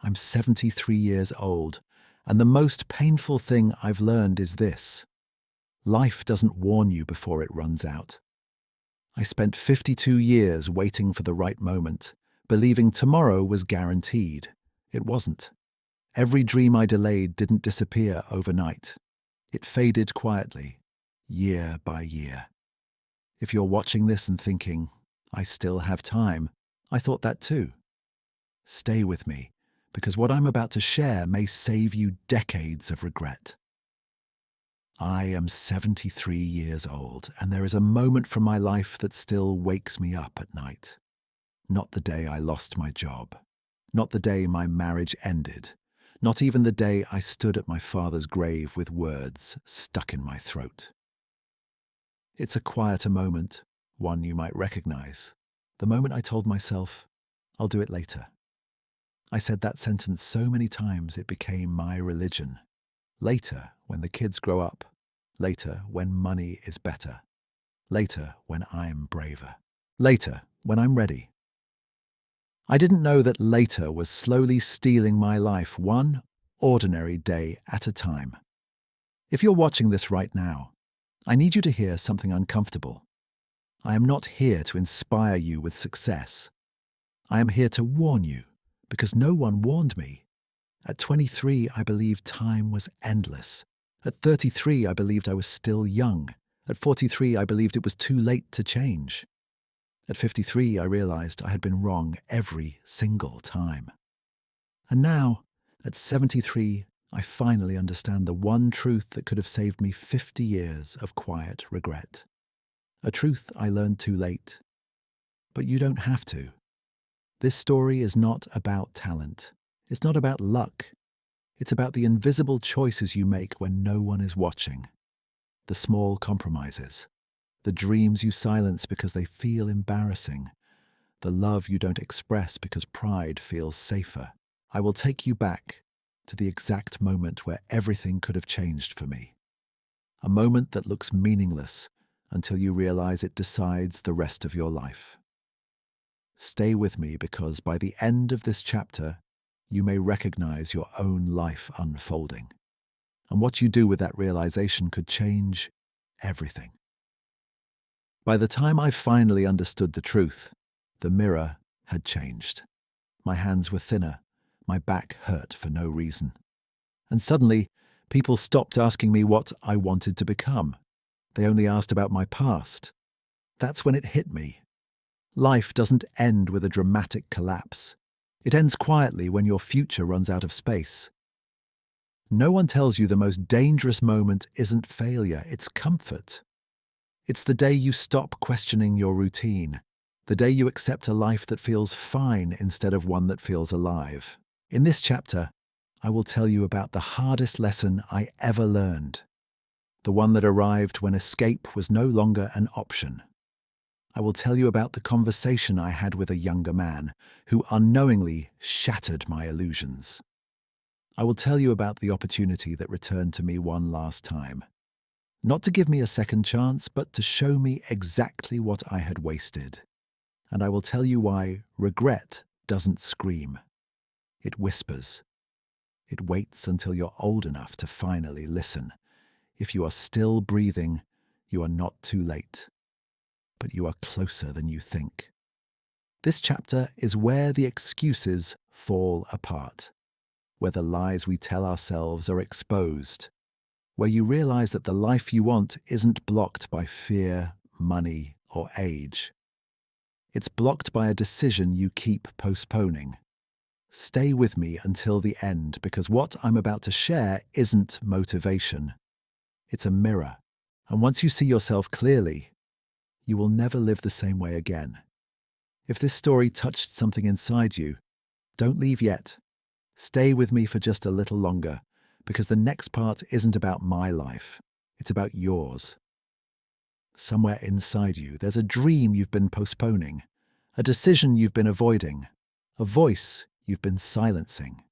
I'm 73 years old, and the most painful thing I've learned is this: life doesn't warn you before it runs out. I spent 52 years waiting for the right moment, believing tomorrow was guaranteed. It wasn't. Every dream I delayed didn't disappear overnight. It faded quietly, year by year. If you're watching this and thinking, I still have time, I thought that too. Stay with me, because what I'm about to share may save you decades of regret. I am 73 years old, and there is a moment from my life that still wakes me up at night. Not the day I lost my job, not the day my marriage ended, not even the day I stood at my father's grave with words stuck in my throat. It's a quieter moment, one you might recognize. The moment I told myself, I'll do it later. I said that sentence so many times it became my religion. Later, when the kids grow up. Later, when money is better. Later, when I'm braver. Later, when I'm ready. I didn't know that later was slowly stealing my life, one ordinary day at a time. If you're watching this right now, I need you to hear something uncomfortable. I am not here to inspire you with success. I am here to warn you, because no one warned me. At 23, I believed time was endless. At 33, I believed I was still young. At 43, I believed it was too late to change. At 53, I realized I had been wrong every single time. And now, at 73, I finally understand the one truth that could have saved me 50 years of quiet regret. A truth I learned too late. But you don't have to. This story is not about talent. It's not about luck. It's about the invisible choices you make when no one is watching. The small compromises. The dreams you silence because they feel embarrassing. The love you don't express because pride feels safer. I will take you back to the exact moment where everything could have changed for me. A moment that looks meaningless until you realize it decides the rest of your life. Stay with me, because by the end of this chapter, you may recognize your own life unfolding. And what you do with that realization could change everything. By the time I finally understood the truth, the mirror had changed. My hands were thinner, my back hurt for no reason. And suddenly, people stopped asking me what I wanted to become. They only asked about my past. That's when it hit me. Life doesn't end with a dramatic collapse. It ends quietly when your future runs out of space. No one tells you the most dangerous moment isn't failure, it's comfort. It's the day you stop questioning your routine, the day you accept a life that feels fine instead of one that feels alive. In this chapter, I will tell you about the hardest lesson I ever learned, the one that arrived when escape was no longer an option. I will tell you about the conversation I had with a younger man who unknowingly shattered my illusions. I will tell you about the opportunity that returned to me one last time. Not to give me a second chance, but to show me exactly what I had wasted. And I will tell you why regret doesn't scream. It whispers. It waits until you're old enough to finally listen. If you are still breathing, you are not too late. But you are closer than you think. This chapter is where the excuses fall apart, where the lies we tell ourselves are exposed, where you realize that the life you want isn't blocked by fear, money, or age. It's blocked by a decision you keep postponing. Stay with me until the end, because what I'm about to share isn't motivation. It's a mirror, and once you see yourself clearly, you will never live the same way again. If this story touched something inside you, don't leave yet. Stay with me for just a little longer, because the next part isn't about my life, it's about yours. Somewhere inside you, there's a dream you've been postponing, a decision you've been avoiding, a voice you've been silencing.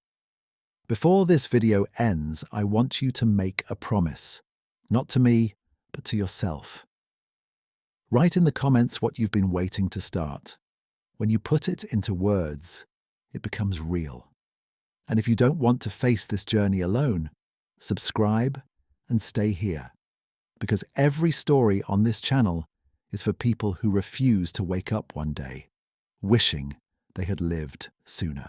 Before this video ends, I want you to make a promise, not to me, but to yourself. Write in the comments what you've been waiting to start. When you put it into words, it becomes real. And if you don't want to face this journey alone, subscribe and stay here. Because every story on this channel is for people who refuse to wake up one day, wishing they had lived sooner.